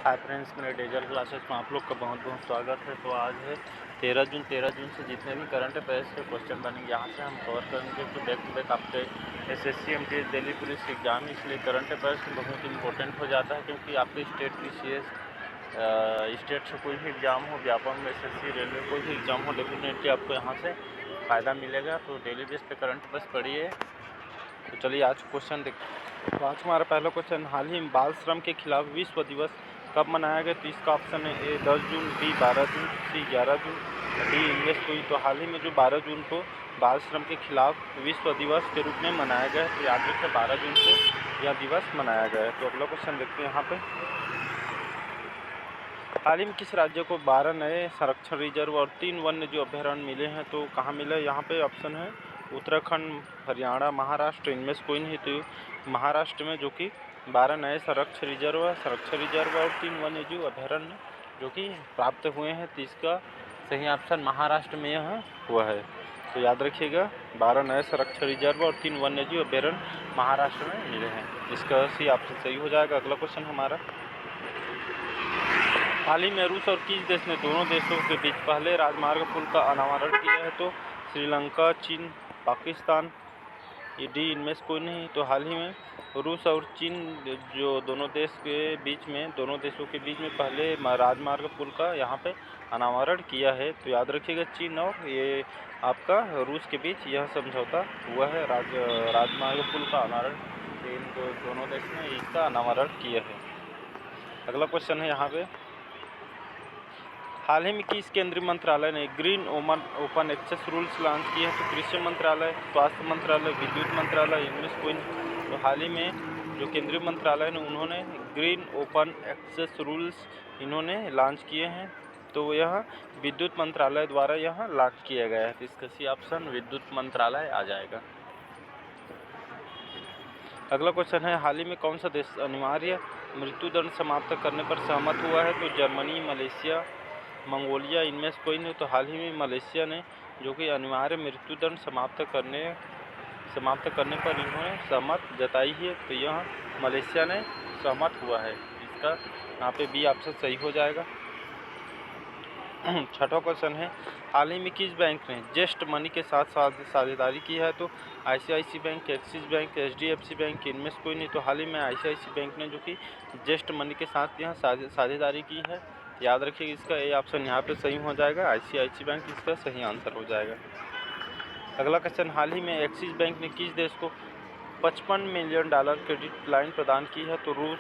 Hi friends, मेरे dazzle classes में आप लोग का बहुत बहुत स्वागत है। तो आज है 13 जून से जितने भी करंट अफेयर्स के क्वेश्चन बनेंगे यहाँ से हम कवर करेंगे। तो बैक टू बैक आपके SSC MTS Delhi police exam, इसलिए करंट अफेयर्स बहुत इंपॉर्टेंट हो जाता है, क्योंकि आपके स्टेट पीसीएस स्टेट से कोई भी एग्ज़ाम हो, व्यापम एसएससी रेलवे कोई भी एग्ज़ाम हो, डेफिनेटली आपको यहाँ से फ़ायदा मिलेगा। तो डेली बेस पे करंट अफेयर्स पढ़िए। तो चलिए आज क्वेश्चन देखते। तो आज हमारा पहला क्वेश्चन, हाल ही में बाल श्रम के खिलाफ विश्व दिवस कब मनाया गया? तो इसका ऑप्शन है ए 10 जून, बी 12 जून, सी 11 जून, डी 19 जून। तो हाल ही में जो 12 जून को बाल श्रम के खिलाफ विश्व दिवस के रूप में मनाया गया है। तो याद रखिए 12 जून को यह दिवस मनाया गया है। तो अगला क्वेश्चन देखते हैं यहाँ पे, हाल ही में किस राज्य को 12 नए संरक्षण रिजर्व और 3 वन्य जीव अभयारण्य मिले हैं? तो कहाँ मिले? यहाँ पे ऑप्शन है उत्तराखंड, हरियाणा, महाराष्ट्र, इनमें से कोई नहीं। तो महाराष्ट्र में जो कि 12 नए संरक्षण रिजर्व और 3 वन्य जीव अभयारण्य जो कि प्राप्त हुए हैं। तो इसका सही ऑप्शन महाराष्ट्र में यह हुआ है। तो याद रखिएगा 12 नए संरक्षण रिजर्व और 3 वन्य जीव अभयारण्य महाराष्ट्र में मिले हैं। इसका सही ऑप्शन सही हो जाएगा। अगला क्वेश्चन हमारा, हाल ही में रूस और किस देश ने दोनों देशों के बीच पहले राजमार्ग पुल का अनावरण किया है? तो श्रीलंका, चीन, पाकिस्तान, ये डी इनमें से कोई नहीं। तो हाल ही में रूस और चीन जो दोनों देशों के बीच में पहले राजमार्ग पुल का यहाँ पे अनावरण किया है। तो याद रखिएगा चीन और ये आपका रूस के बीच यह समझौता हुआ है, राजमार्ग पुल का अनावरण इन दोनों देश ने इसका अनावरण किया है। अगला क्वेश्चन है यहाँ पे, हाल ही में किस केंद्रीय मंत्रालय ने green open access rules launch किए हैं? तो कृषि मंत्रालय, स्वास्थ्य मंत्रालय, विद्युत मंत्रालय, इनमें से कोई नहीं। तो हाल ही में जो केंद्रीय मंत्रालय ने उन्होंने ग्रीन ओपन एक्सेस रूल्स इन्होंने लॉन्च किए हैं। तो यह विद्युत मंत्रालय द्वारा यह लॉन्च किया गया है। तो इसका सही ऑप्शन विद्युत मंत्रालय आ जाएगा। अगला क्वेश्चन है, हाल ही में कौन सा देश अनिवार्य मृत्युदंड समाप्त करने पर सहमत हुआ है? तो जर्मनी, मलेशिया, मंगोलिया, इनमें से कोई नहीं। तो हाल ही में मलेशिया ने जो कि अनिवार्य मृत्युदंड समाप्त करने पर इन्होंने सहमत जताई है। तो यह मलेशिया ने सहमत हुआ है। इसका यहाँ पे बी ऑप्शन सही हो जाएगा। छठा क्वेश्चन है, हाल ही में किस बैंक ने जेस्ट मनी के साथ साझेदारी की है? तो ICICI bank, Axis bank, HDFC bank, इनमें से कोई नहीं। तो हाल ही में आईसीआईसी बैंक ने जो कि जेस्ट मनी के साथ यह साझेदारी की है। याद रखिए इसका ए ऑप्शन यहाँ पे सही हो जाएगा, आईसीआईसी बैंक इसका सही आंसर हो जाएगा। अगला क्वेश्चन, हाल ही में एक्सिस बैंक ने किस देश को $55 मिलियन क्रेडिट लाइन प्रदान की है? तो रूस,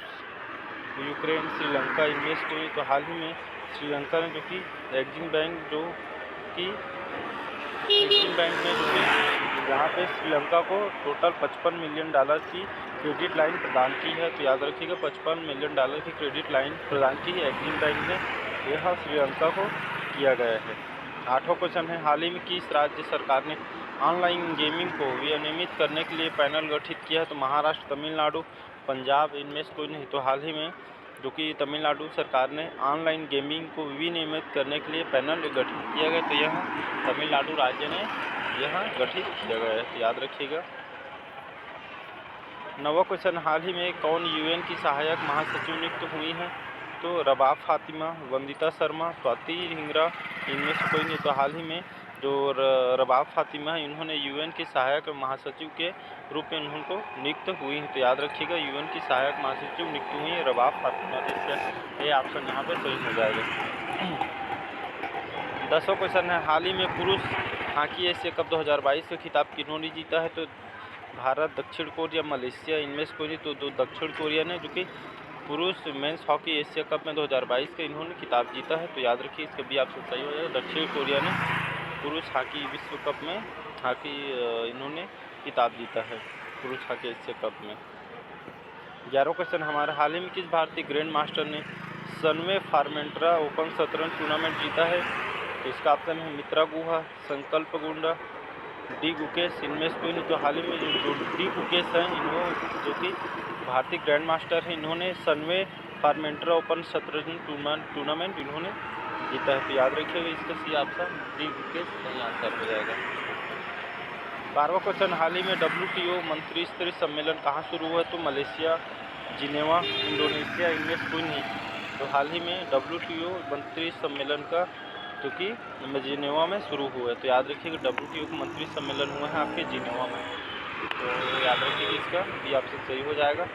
यूक्रेन, श्रीलंका, इनमें से कोई। तो हाल ही में श्रीलंका ने जो कि एक्सिस बैंक ने जो कि यहाँ पे श्रीलंका को टोटल $55 मिलियन की क्रेडिट लाइन प्रदान की है। तो याद रखिएगा $55 मिलियन की क्रेडिट लाइन प्रदान की है एक्सिस बैंक ने, यह श्रीलंका को किया गया है। आठवां क्वेश्चन है, हाल ही में किस राज्य सरकार ने ऑनलाइन गेमिंग को विनियमित करने के लिए पैनल गठित किया है? तो महाराष्ट्र, तमिलनाडु, पंजाब, इनमें से कोई नहीं। तो हाल ही में जो कि तमिलनाडु सरकार ने ऑनलाइन गेमिंग को विनियमित करने के लिए पैनल गठित किया गया। तो यह तमिलनाडु राज्य ने यह गठित किया गया है। तो याद रखिएगा। नवा क्वेश्चन, हाल ही में कौन यूएन की सहायक महासचिव नियुक्त हुई है? तो रबाब फातिमा, वंदिता शर्मा, स्वाति हिंगरा, इनमें से कोई नहीं। तो हाल ही में जो रबाब फातिमा इन्होंने यूएन के सहायक महासचिव के रूप में उनको नियुक्त हुई हैं। तो याद रखिएगा यूएन की सहायक महासचिव नियुक्त हुई है रबाब फातिमा। इसका ये ऑप्शन यहाँ पे सही हो जाएगा। 10वां क्वेश्चन है, हाल ही में पुरुष हॉकी एशिया कप 2022 का खिताब किन्होंने जीता है? तो भारत, दक्षिण कोरिया, मलेशिया, इनमें से कोई नहीं। तो दक्षिण कोरिया ने जो कि पुरुष मेंस हॉकी एशिया कप में 2022 का इन्होंने खिताब जीता है। तो याद रखिए इसका भी ऑप्शन सही हो जाएगा, दक्षिण कोरिया ने पुरुष हॉकी विश्व कप में इन्होंने खिताब जीता है पुरुष हॉकी एशिया कप में। 11वां क्वेश्चन हमारा, हाल ही में किस भारतीय ग्रैंड मास्टर ने सनवे फार्मेंट्रा ओपन शतरंज टूर्नामेंट जीता है? तो इसका ऑप्शन है मित्रा गुहा, संकल्प गुंडा, डी गुकेश, इनमें से कोई नहीं। तो हाल ही में जो डी गुकेश हैं इन्होंने जो कि भारतीय ग्रैंड मास्टर हैं, इन्होंने सनवे फार्मेंट्रा ओपन शतरंज टूर्नामेंट इन्होंने जीता है। तो याद रखिएगा इसका सी ऑप्शन डी गुकेश सही आंसर हो जाएगा। 12वां क्वेश्चन, हाल ही में WTO मंत्री स्तरीय सम्मेलन कहाँ शुरू हुआ है? तो मलेशिया, जिनेवा, इंडोनेशिया, इनमें से कोई नहीं। तो हाल ही में WTO मंत्री सम्मेलन का जो कि जिनेवा में शुरू हुआ है। तो याद रखिएगा WTO का मंत्री सम्मेलन हुआ है आपके जिनेवा में, तो याद रखिएगा इसका भी आपसे सही हो जाएगा।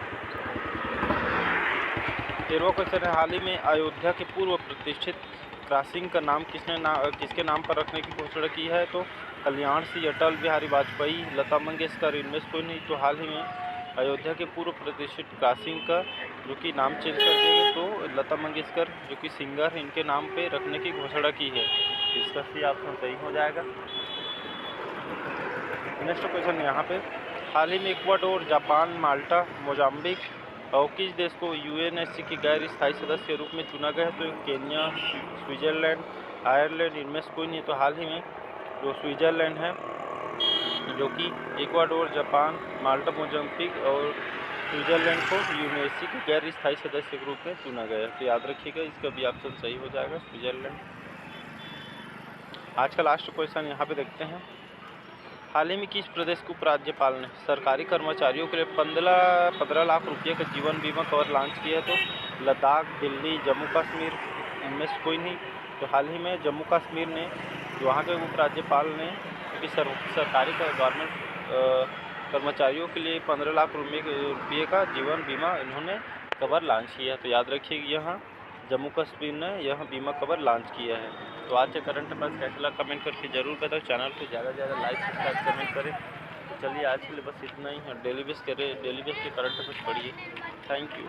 13वां क्वेश्चन है, हाल ही में अयोध्या के पूर्व प्रतिष्ठित क्रॉसिंग का नाम किसके नाम पर रखने की घोषणा की है? तो कल्याण सिंह, अटल बिहारी वाजपेयी, लता मंगेशकर, इनमें से कोई नहीं। तो हाल ही में अयोध्या के पूर्व प्रतिष्ठित क्रॉसिंग का जो कि नाम चेंज कर देंगे, तो लता मंगेशकर जो कि सिंगर हैं इनके नाम पे रखने की घोषणा की है। इसका सी ऑप्शन सही हो जाएगा। नेक्स्ट क्वेश्चन यहाँ पे, हाल ही में इक्वाडोर, जापान, माल्टा, मोजाम्बिक और किस देश को UNSC की गैर स्थायी सदस्य के रूप में चुना गया है? तो केन्या, स्विट्ज़रलैंड, आयरलैंड, इनमें से कोई नहीं। तो हाल ही में जो स्विट्ज़रलैंड है जो कि इक्वाडोर, जापान, माल्टा, मोजाम्बिक और स्विट्ज़रलैंड को UNSC के गैर स्थायी सदस्य के रूप में चुना गया है। तो याद रखिएगा इसका भी ऑप्शन सही हो जाएगा, स्विट्ज़रलैंड। आज का लास्ट क्वेश्चन यहाँ पे देखते हैं, हाल ही में किस प्रदेश के उपराज्यपाल ने सरकारी कर्मचारियों के लिए 15 लाख रुपये का जीवन बीमा कवर लॉन्च किया है? तो लद्दाख, दिल्ली, जम्मू कश्मीर, इनमें से कोई नहीं। तो हाल ही में जम्मू कश्मीर ने वहाँ के उपराज्यपाल ने क्योंकि सरकारी गवर्नमेंट कर्मचारियों के लिए 15 लाख रुपये का जीवन बीमा इन्होंने कवर लॉन्च किया है। तो याद रखिए यहाँ जम्मू कश्मीर ने यह बीमा कवर लॉन्च किया है। तो आज के करंट अफेयर्स कैसा लगा कमेंट करके जरूर बताओ। चैनल को ज़्यादा से ज़्यादा लाइक, सब्सक्राइब, कमेंट करें। तो चलिए आज के लिए बस इतना ही है। डेली बेस के करंट अफेयर्स पढ़िए। Thank you.